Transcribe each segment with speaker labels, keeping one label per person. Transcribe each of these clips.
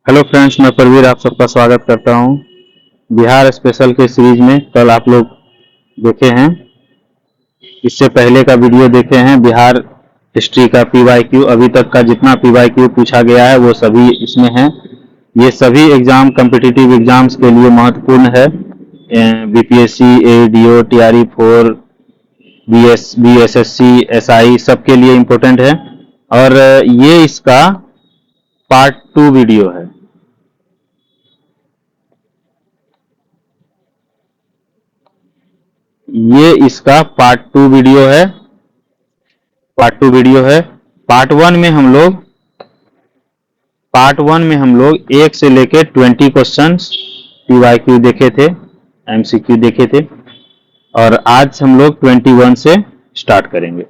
Speaker 1: Hello friends, मैं प्रवीर आप सबका स्वागत करता हूं। बिहार स्पेशल के सीरीज में कल आप लोग देखे हैं, इससे पहले का वीडियो देखे हैं बिहार हिस्ट्री का पीवाईक्यू। अभी तक का जितना पीवाईक्यू पूछा गया है वो सभी इसमें है। ये सभी एग्जाम कॉम्पिटिटिव एग्जाम्स के लिए महत्वपूर्ण है। BPSC, ADO, TRE4, BSSC, SI सबके लिए इम्पोर्टेंट है। और ये इसका पार्ट 2 वीडियो है। ये इसका पार्ट 2 वीडियो है। पार्ट 1 में हम लोग 1 से लेकर 20 क्वेश्चंस पीवाईक्यू देखे थे, एमसीक्यू देखे थे, और आज हम लोग 21 से स्टार्ट करेंगे।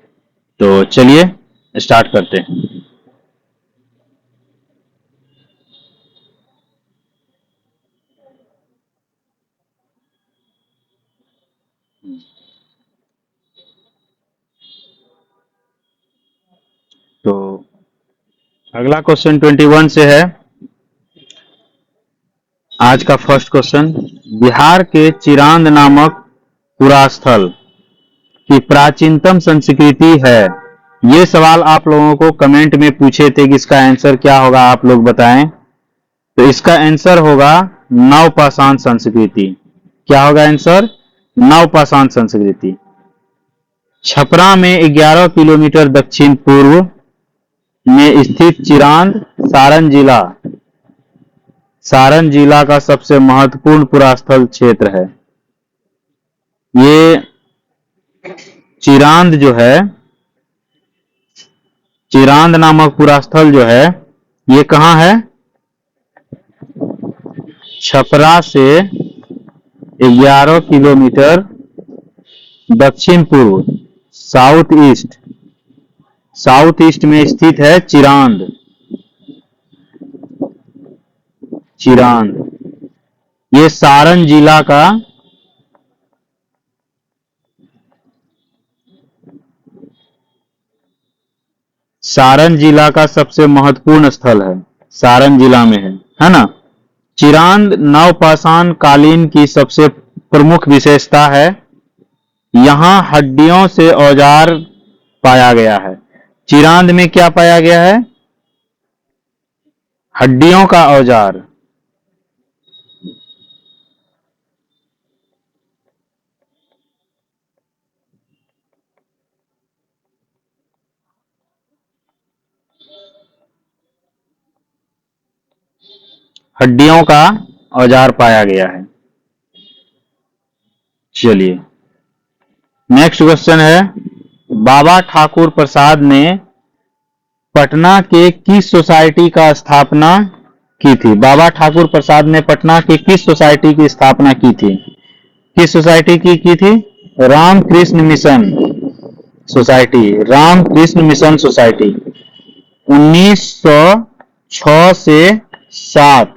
Speaker 1: तो चलिए स्टार्ट करते हैं। तो अगला क्वेश्चन 21 से है। आज का फर्स्ट क्वेश्चन, बिहार के चिरांद नामक पुरास्थल की प्राचीनतम संस्कृति है। ये सवाल आप लोगों को कमेंट में पूछे थे कि इसका आंसर क्या होगा, आप लोग बताएं। तो इसका आंसर होगा नवपाषाण संस्कृति। क्या होगा आंसर? नवपाषाण संस्कृति। छपरा में 11 किलोमीटर दक्षिण पूर्व में स्थित चिरांद सारण जिला का सबसे महत्वपूर्ण पुरास्थल क्षेत्र है। ये चिरांद नामक पुरास्थल जो है ये कहाँ है? छपरा से 11 किलोमीटर दक्षिण पूर्व, साउथ ईस्ट में स्थित है चिरांद। ये सारण जिला का सबसे महत्वपूर्ण स्थल है, सारण जिला में है ना। चिरांद नवपाषाण कालीन की सबसे प्रमुख विशेषता है। यहाँ हड्डियों से औजार पाया गया है। चिरांद में क्या पाया गया है? हड्डियों का औजार। हड्डियों का औजार पाया गया है। चलिए नेक्स्ट क्वेश्चन है, बाबा ठाकुर प्रसाद ने पटना के किस सोसाइटी का स्थापना की थी? बाबा ठाकुर प्रसाद ने पटना के किस सोसाइटी की स्थापना की थी? किस सोसाइटी की थी? Ramakrishna mission society. 1906 से 7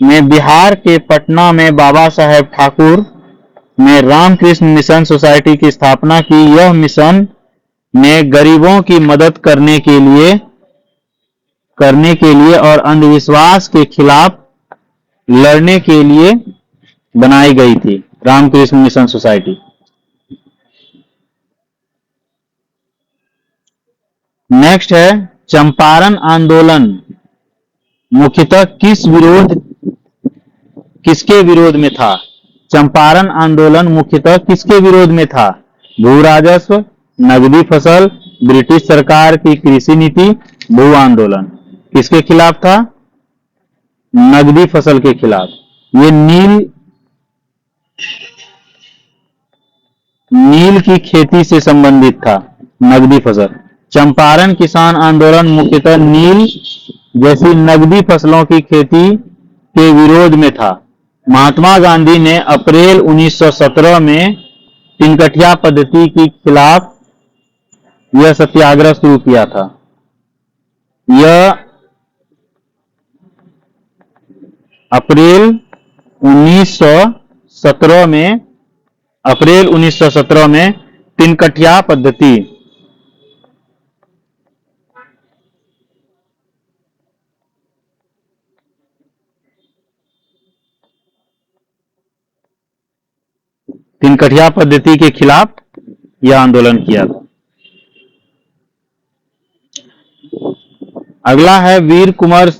Speaker 1: में बिहार के पटना में बाबा साहेब ठाकुर ने रामकृष्ण मिशन सोसाइटी की स्थापना की। यह मिशन ने गरीबों की मदद करने के लिए और अंधविश्वास के खिलाफ लड़ने के लिए बनाई गई थी, रामकृष्ण मिशन सोसाइटी। नेक्स्ट है, चंपारण आंदोलन मुख्यतः किसके विरोध में था? चंपारण आंदोलन मुख्यतः किसके विरोध में था? भू राजस्व, नगदी फसल, ब्रिटिश सरकार की कृषि नीति, भू आंदोलन। किसके खिलाफ था? नगदी फसल के खिलाफ। ये नील की खेती से संबंधित था, नगदी फसल। चंपारण किसान आंदोलन मुख्यतः नील जैसी नगदी फसलों की खेती के विरोध में था। महात्मा गांधी ने अप्रैल 1917 में तिनकठिया पद्धति के खिलाफ यह सत्याग्रह शुरू किया था। यह अप्रैल 1917 में तिनकठिया पद्धति तिनकठिया पद्धति के खिलाफ यह आंदोलन किया था। अगला है वीर कुंवर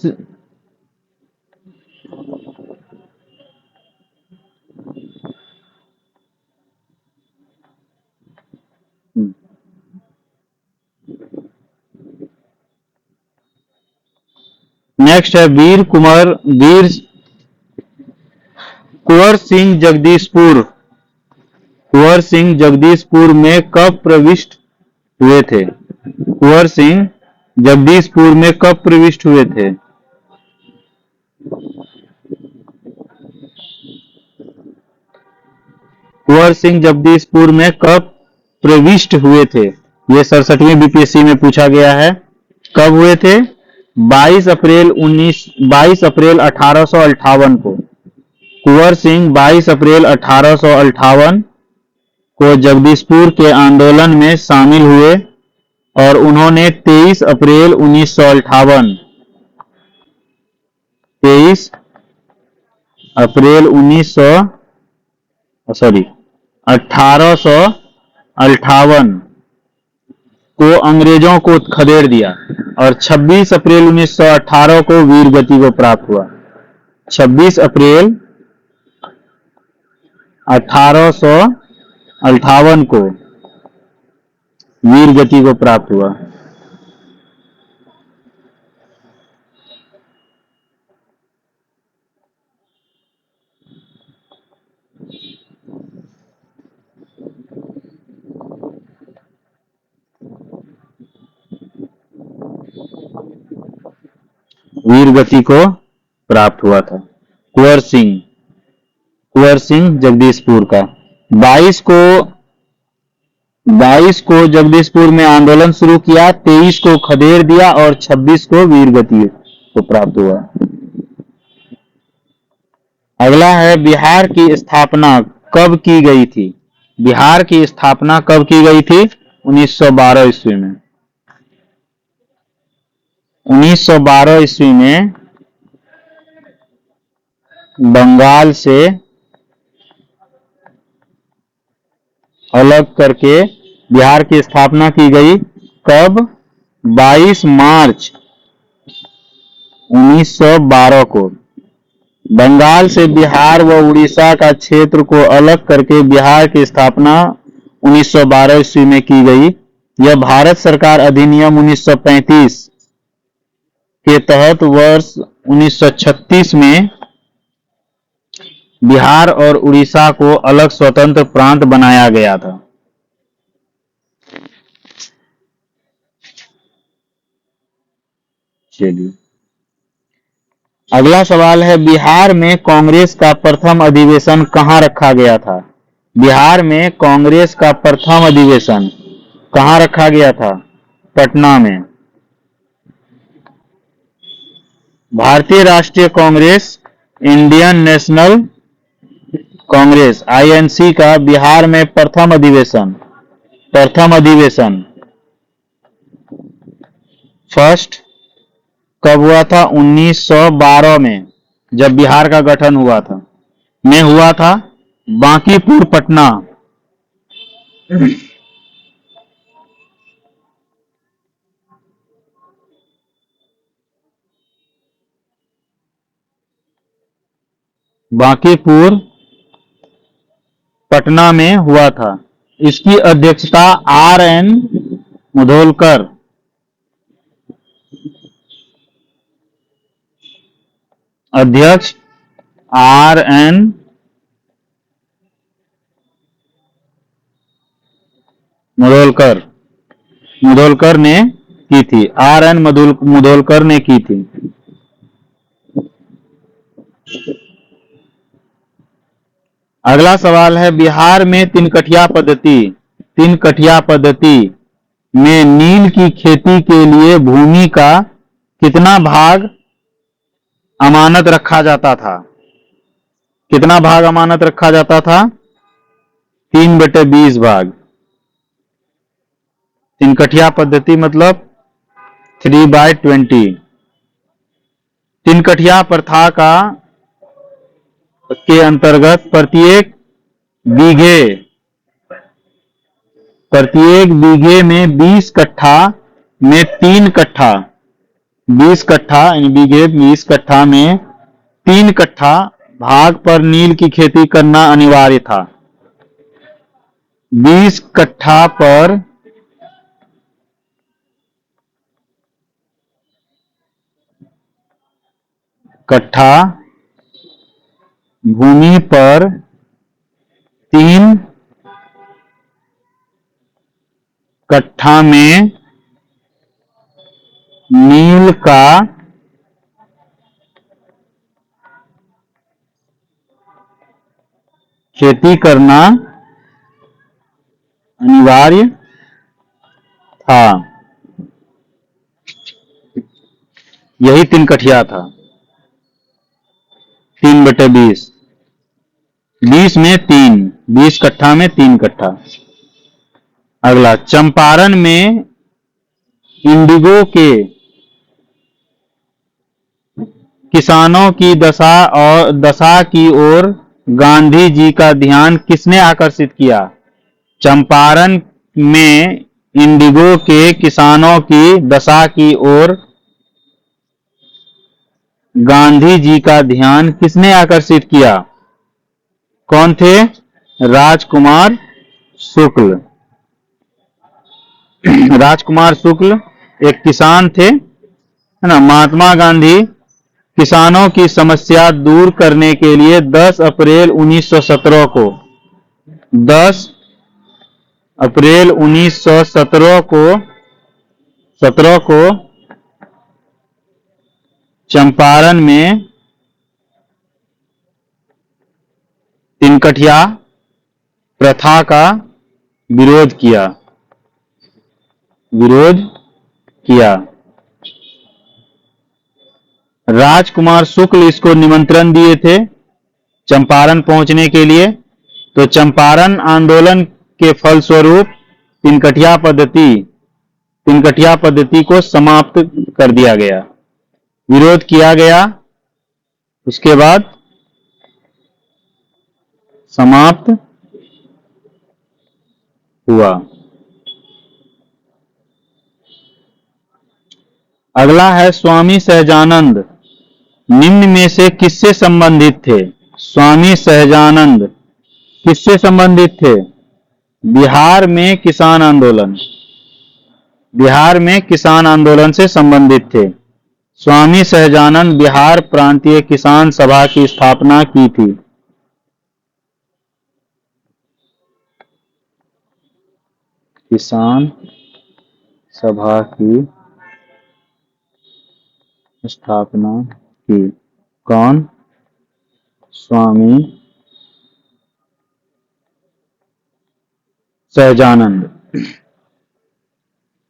Speaker 1: नेक्स्ट है वीर कुंवर सिंह जगदीशपुर। कुंवर सिंह जगदीशपुर में कब प्रविष्ट हुए थे? कुंवर सिंह जगदीशपुर में कब प्रविष्ट हुए थे? कुंवर सिंह जगदीशपुर में कब प्रविष्ट हुए थे? यह 67वीं बीपीएससी में पूछा गया है। कब हुए थे? 22 अप्रैल 1858 को। कुंवर सिंह 22 अप्रैल 1858 को जगदीशपुर के आंदोलन में शामिल हुए और उन्होंने 23 अप्रैल 1858 1858 को अंग्रेजों को खदेड़ दिया और 26 अप्रैल 1918 को वीर गति को प्राप्त हुआ। 26 अप्रैल 1858 को वीर गति को प्राप्त हुआ। वीर गति को प्राप्त हुआ था कुंवर सिंह जगदीशपुर का। 22 को जगदीशपुर में आंदोलन शुरू किया, 23 को खदेड़ दिया और 26 को वीर गति को प्राप्त हुआ। अगला है बिहार की स्थापना कब की गई थी? बिहार की स्थापना कब की गई थी? 1912 ईस्वी में। 1912 ईस्वी में बंगाल से अलग करके बिहार की स्थापना की गई। कब? 22 मार्च 1912 को। बंगाल से बिहार व उड़ीसा का क्षेत्र को अलग करके बिहार की स्थापना 1912 ईस्वी में की गई। यह भारत सरकार अधिनियम 1935 के तहत वर्ष 1936 में बिहार और उड़ीसा को अलग स्वतंत्र प्रांत बनाया गया था। चलिए अगला सवाल है बिहार में कांग्रेस का प्रथम अधिवेशन कहां रखा गया था? बिहार में कांग्रेस का प्रथम अधिवेशन कहां रखा गया था? पटना में। भारतीय राष्ट्रीय Congress, Indian national Congress INC का बिहार में प्रथम अधिवेशन फर्स्ट कब हुआ था? 1912 में, जब बिहार का गठन हुआ था, में हुआ था बांकीपुर पटना। बांकीपुर पटना में हुआ था। इसकी अध्यक्षता आर.एन. मुधोलकर अध्यक्ष आर.एन. मुधोलकर ने की थी। आर.एन. मुधोलकर ने की थी। अगला सवाल है बिहार में तिनकठिया पद्धति में नील की खेती के लिए भूमि का कितना भाग अमानत रखा जाता था? कितना भाग अमानत रखा जाता था? 3/20 भाग। तिनकठिया पद्धति मतलब 3/20। तिनकठिया प्रथा के अंतर्गत प्रत्येक बीघे, प्रत्येक बीघे में 20 कट्ठा में 3 कट्ठा, 20 कट्ठा यानी बीघे 20 कट्ठा में 3 कट्ठा भाग पर नील की खेती करना अनिवार्य था। 20 कट्ठा पर कट्ठा भूमि पर 3 कट्ठा में नील का खेती करना अनिवार्य था। यही 3 कठिया था, 3/20, 20 में 3, 20 कट्ठा में 3 कट्ठा। अगला, चंपारण में इंडिगो के किसानों की दशा की ओर गांधी जी का ध्यान किसने आकर्षित किया? चंपारण में इंडिगो के किसानों की दशा की ओर गांधी जी का ध्यान किसने आकर्षित किया? कौन थे? राजकुमार शुक्ल। राजकुमार शुक्ल एक किसान थे, है ना। महात्मा गांधी किसानों की समस्या दूर करने के लिए 10 अप्रैल 1917 को 10 अप्रैल 1917 को चंपारण में 3 कठिया प्रथा का विरोध किया। राजकुमार शुक्ल इसको निमंत्रण दिए थे चंपारण पहुंचने के लिए, तो चंपारण आंदोलन के फलस्वरूप 3 कठिया पद्धति को समाप्त कर दिया गया, विरोध किया गया, उसके बाद समाप्त हुआ। अगला है स्वामी सहजानंद निम्न में से किससे संबंधित थे? स्वामी सहजानंद किससे संबंधित थे? बिहार में किसान आंदोलन से संबंधित थे। स्वामी सहजानंद बिहार प्रांतीय किसान सभा की स्थापना की थी। किसान सभा की स्थापना की। कौन? स्वामी सहजानंद।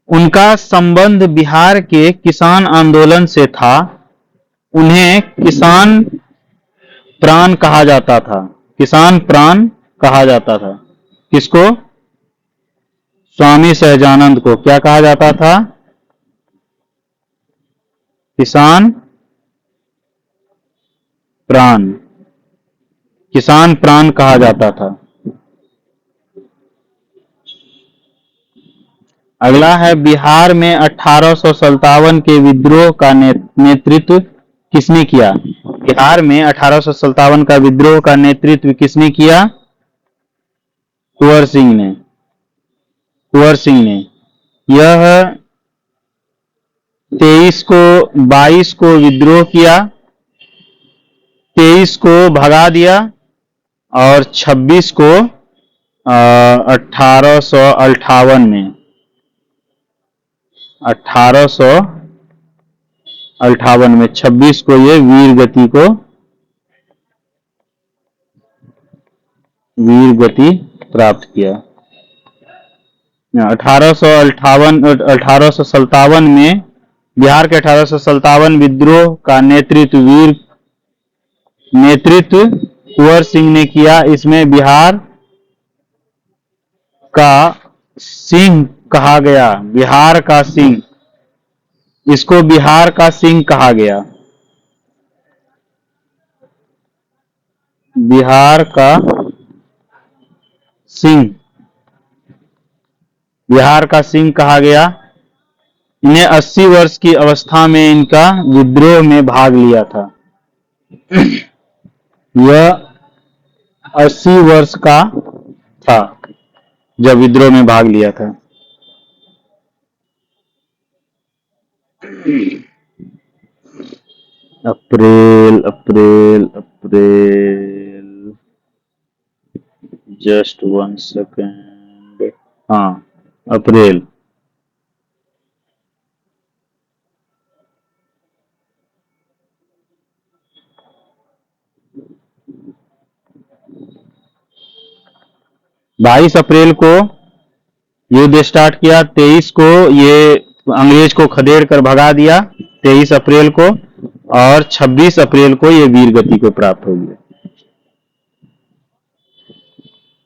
Speaker 1: उनका संबंध बिहार के किसान आंदोलन से था। उन्हें किसान प्राण कहा जाता था। किसान प्राण कहा जाता था। किसको? स्वामी सहजानंद को क्या कहा जाता था? किसान प्राण कहा जाता था। अगला है बिहार में 1857 के विद्रोह का नेतृत्व किसने किया? बिहार में 1857 का विद्रोह का नेतृत्व किसने किया? कुंवर सिंह ने। यह 22 को विद्रोह किया, 23 को भगा दिया और 26 को 1858 में 26 को ये वीर गति प्राप्त किया। 1857 में बिहार के 1857 विद्रोह का नेतृत्व कुंवर सिंह ने किया। इसमें बिहार का सिंह कहा गया। बिहार का सिंह, इसको बिहार का सिंह कहा गया। बिहार का सिंह, बिहार का सिंह कहा गया। इन्हें 80 वर्ष की अवस्था में इनका विद्रोह में भाग लिया था। यह 80 वर्ष का था जब विद्रोह में भाग लिया था। अप्रैल अप्रैल अप्रैल, जस्ट 1 सेकेंड। हाँ, अप्रैल। बाईस अप्रैल को युद्ध स्टार्ट किया। 23 को ये अंग्रेज को खदेड़ कर भगा दिया, 23 अप्रैल को। और 26 अप्रैल को ये वीर गति को प्राप्त हो गया।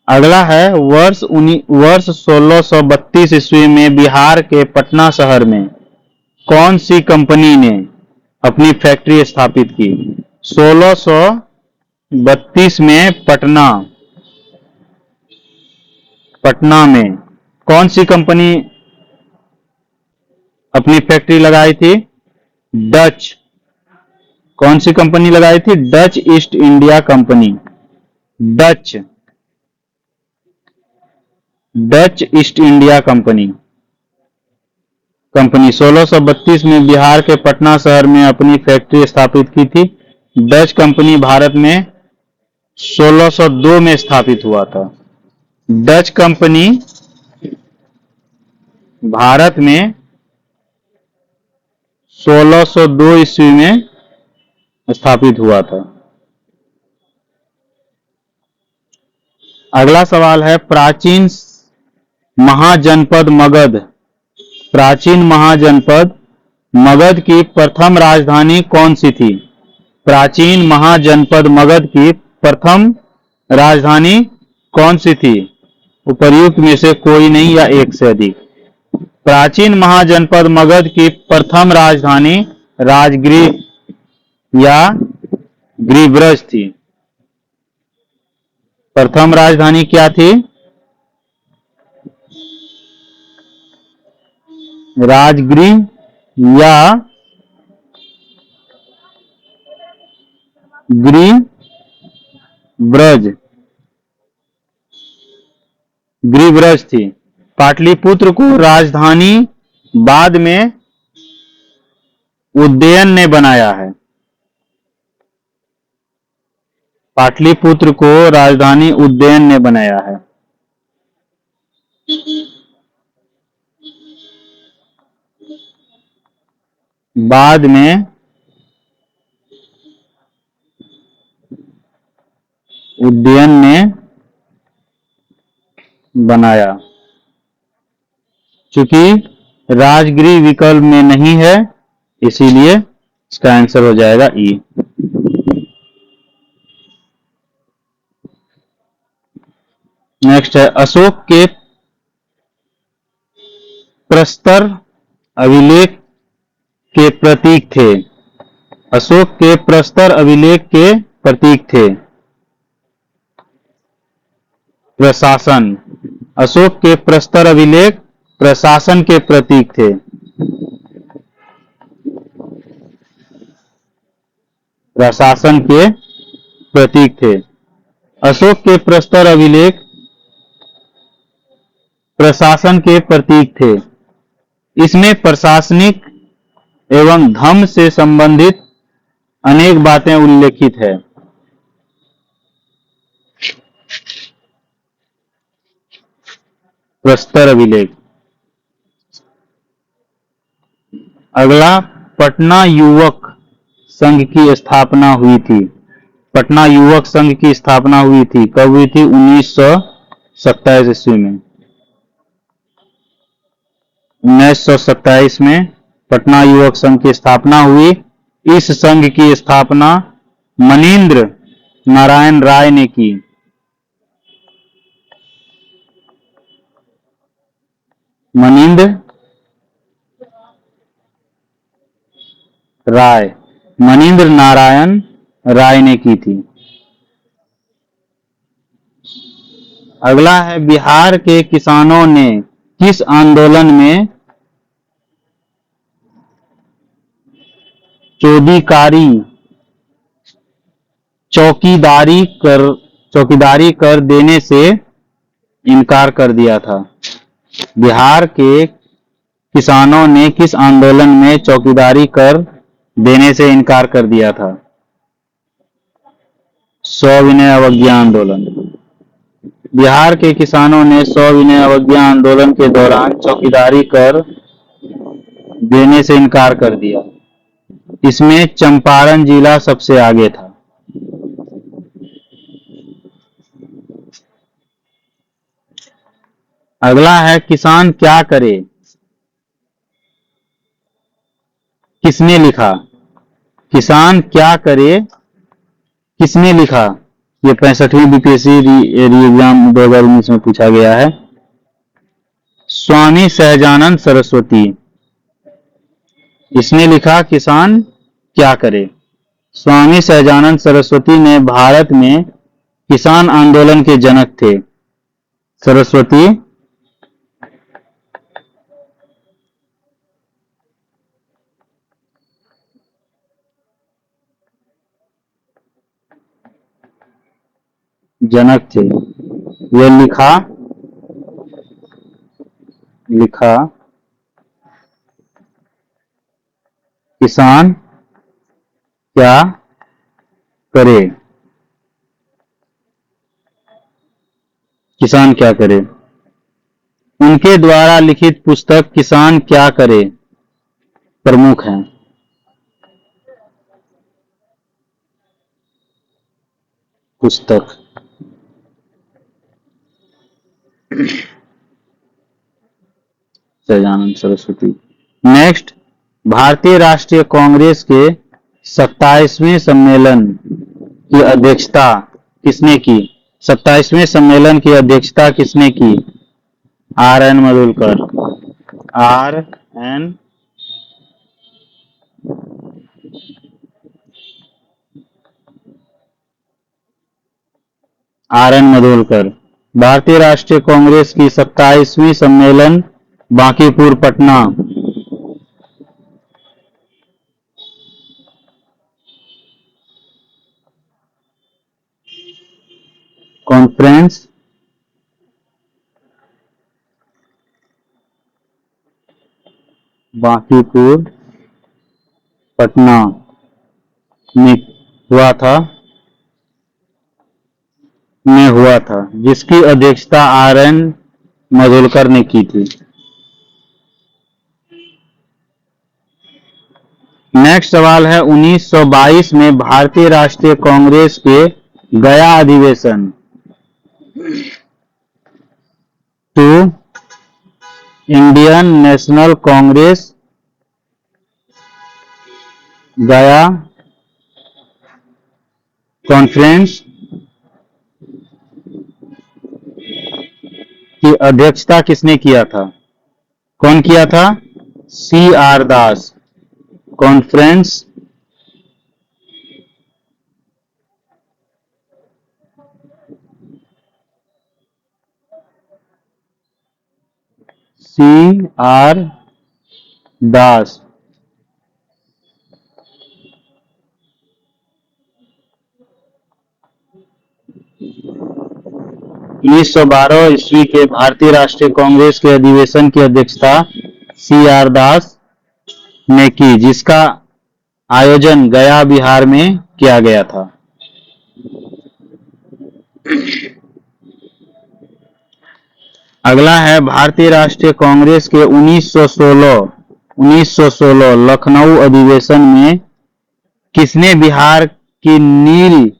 Speaker 1: अगला है वर्ष 1632 ईस्वी में बिहार के पटना शहर में कौन सी कंपनी ने अपनी फैक्ट्री स्थापित की? 1632 में पटना में कौन सी कंपनी अपनी फैक्ट्री लगाई थी? डच। कौन सी कंपनी लगाई थी? Dutch east India company. Dutch east India company 1632 में बिहार के पटना शहर में अपनी फैक्ट्री स्थापित की थी। डच कंपनी भारत में 1602 में स्थापित हुआ था। डच कंपनी भारत में 1602 ईस्वी में स्थापित हुआ था। अगला सवाल है, प्राचीन महाजनपद मगध। प्राचीन महाजनपद मगध की प्रथम राजधानी कौन सी थी? प्राचीन महाजनपद मगध की प्रथम राजधानी कौन सी थी? उपर्युक्त में से कोई नहीं या एक से अधिक। प्राचीन महाजनपद मगध की प्रथम राजधानी राजगृह या गृहब्रज थी। प्रथम राजधानी क्या थी? राजगृह या गृहब्रज थी। पाटलिपुत्र को राजधानी बाद में उदयन ने बनाया है। पाटलिपुत्र को राजधानी उदयन ने बनाया है। बाद में उदयन ने बनाया। चूंकि राजगृह विकल्प में नहीं है, इसीलिए इसका आंसर हो जाएगा ई। नेक्स्ट है, अशोक के प्रस्तर अभिलेख के प्रतीक थे। अशोक के प्रस्तर अभिलेख के प्रतीक थे। प्रशासन। अशोक के प्रस्तर अभिलेख प्रशासन के प्रतीक थे। प्रशासन के प्रतीक थे। अशोक के प्रस्तर अभिलेख प्रशासन के प्रतीक थे। इसमें प्रशासनिक एवं धर्म से संबंधित अनेक बातें उल्लेखित है। प्रस्तर अभिलेख। अगला, पटना युवक संघ की स्थापना हुई थी। पटना युवक संघ की स्थापना हुई थी, कब हुई थी? 1927 ईस्वी में। 1927 में पटना युवक संघ की स्थापना हुई। इस संघ की स्थापना मनीन्द्र नारायण राय ने की। मनीन्द्र राय, मनीन्द्र नारायण राय ने की थी। अगला है बिहार के किसानों ने किस आंदोलन में चौधरी चौकीदारी कर चौकीदारी कर देने से इनकार कर दिया था। बिहार के किसानों ने किस आंदोलन में चौकीदारी कर देने से इनकार कर दिया था? सविनय अवज्ञा आंदोलन। बिहार के किसानों ने सविनय अवज्ञा आंदोलन के दौरान चौकीदारी कर देने से इनकार कर दिया। इसमें चंपारण जिला सबसे आगे था। अगला है किसान क्या करे, किसने लिखा? किसान क्या करे किसने लिखा? ये 65वीं बीपीएससी एग्जाम 2019 में पूछा गया है। स्वामी सहजानंद सरस्वती, इसने लिखा किसान क्या करे। स्वामी सहजानंद सरस्वती ने भारत में किसान आंदोलन के जनक थे। सरस्वती जनक थे। यह लिखा किसान क्या करे। किसान क्या करे। उनके द्वारा लिखित पुस्तक किसान क्या करे प्रमुख है। पुस्तक सहजानंद सरस्वती। नेक्स्ट, भारतीय राष्ट्रीय कांग्रेस के 27वें सम्मेलन की अध्यक्षता किसने की? 27वें सम्मेलन की अध्यक्षता किसने की? R N Mudholkar. R N Mudholkar. भारतीय राष्ट्रीय कांग्रेस की 27वीं सम्मेलन बांकीपुर पटना कॉन्फ्रेंस बांकीपुर पटना में हुआ था जिसकी अध्यक्षता आर एन मधुलकर ने की थी। नेक्स्ट सवाल है 1922 में भारतीय राष्ट्रीय कांग्रेस के गया अधिवेशन टू इंडियन नेशनल कांग्रेस गया कॉन्फ्रेंस की अध्यक्षता किसने किया था? कौन किया था? सी आर दास। कॉन्फ्रेंस सी आर दास। उन्नीस सौ 12 ईस्वी के भारतीय राष्ट्रीय कांग्रेस के अधिवेशन की अध्यक्षता सी आर दास ने की जिसका आयोजन गया बिहार में किया गया था। अगला है भारतीय राष्ट्रीय कांग्रेस के 1916 लखनऊ अधिवेशन में किसने बिहार की नील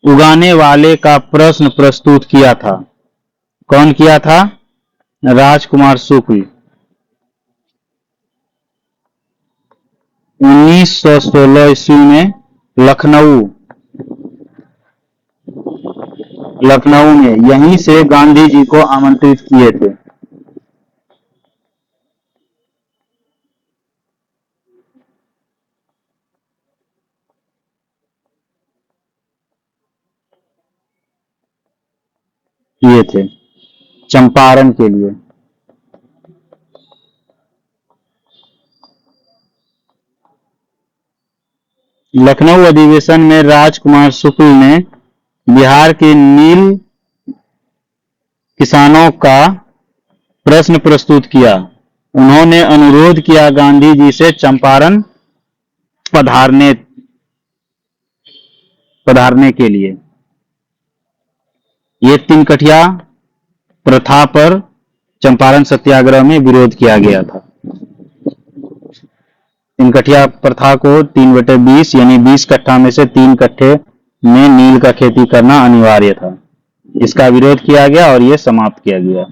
Speaker 1: उगाने वाले का प्रश्न प्रस्तुत किया था? कौन किया था? राजकुमार शुक्ल। 1916 ईस्वी में लखनऊ में यहीं से गांधी जी को आमंत्रित किए थे। चंपारण के लिए। लखनऊ अधिवेशन में राजकुमार शुक्ल ने बिहार के नील किसानों का प्रश्न प्रस्तुत किया। उन्होंने अनुरोध किया गांधी जी से चंपारण पधारने के लिए। ये तिनकठिया प्रथा पर चंपारण सत्याग्रह में विरोध किया गया था। तिनकठिया प्रथा को 3/20 यानी 20 कट्ठा में से 3 कट्ठे में नील का खेती करना अनिवार्य था। इसका विरोध किया गया और यह समाप्त किया गया।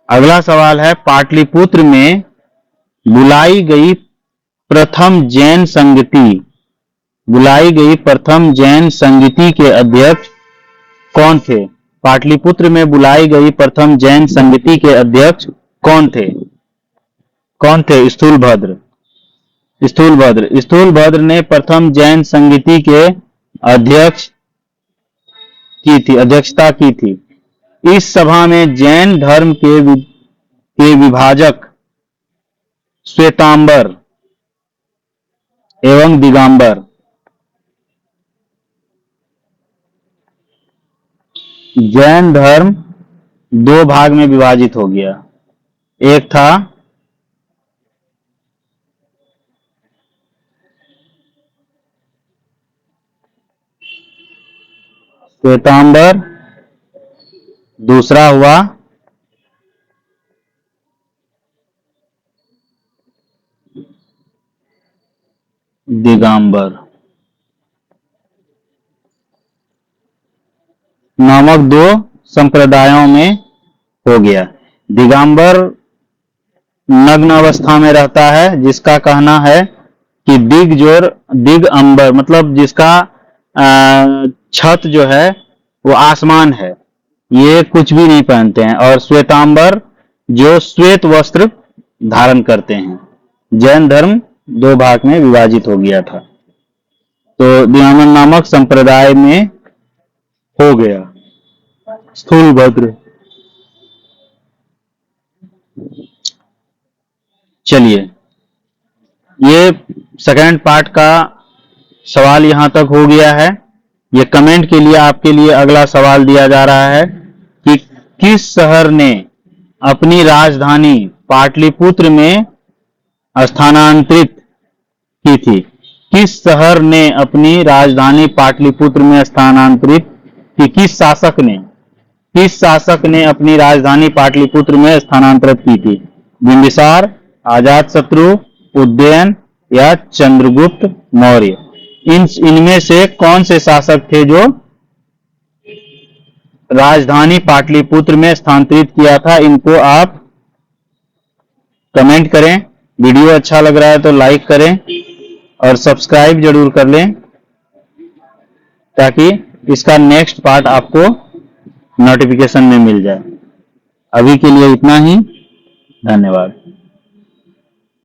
Speaker 1: अगला सवाल है, पाटलिपुत्र में बुलाई गई प्रथम जैन संगति के अध्यक्ष कौन थे? पाटलिपुत्र में बुलाई गई प्रथम जैन संगति के अध्यक्ष कौन थे? स्थूलभद्र ने प्रथम जैन संगति के अध्यक्षता की थी। इस सभा में जैन धर्म के विभाजक श्वेतांबर एवं दिगंबर जैन धर्म 2 भाग में विभाजित हो गया। एक था श्वेतांबर, दूसरा हुआ दिगंबर। नामक 2 संप्रदायों में हो गया। दिगंबर नग्न अवस्था में रहता है, जिसका कहना है कि दिगंबर मतलब जिसका छत जो है वो आसमान है, ये कुछ भी नहीं पहनते हैं। और श्वेतांबर जो श्वेत वस्त्र धारण करते हैं। जैन धर्म 2 भाग में विभाजित हो गया था, तो दिगंबर नामक संप्रदाय में हो गया। स्थूलभद्र। चलिए, ये सेकंड पार्ट का सवाल यहां तक हो गया है। ये कमेंट के लिए आपके लिए अगला सवाल दिया जा रहा है कि किस शहर ने अपनी राजधानी पाटलिपुत्र में स्थानांतरित की थी? किस शहर ने अपनी राजधानी पाटलिपुत्र में स्थानांतरित की? किस शासक ने अपनी राजधानी पाटलिपुत्र में स्थानांतरित की थी? बिंबिसार, अजातशत्रु, उदयन या चंद्रगुप्त मौर्य? इनमें से कौन से शासक थे जो राजधानी पाटलिपुत्र में स्थानांतरित किया था? इनको आप कमेंट करें। वीडियो अच्छा लग रहा है तो लाइक करें और सब्सक्राइब जरूर कर लें, ताकि इसका नेक्स्ट पार्ट आपको नोटिफिकेशन में मिल जाए। अभी के लिए इतना ही। धन्यवाद।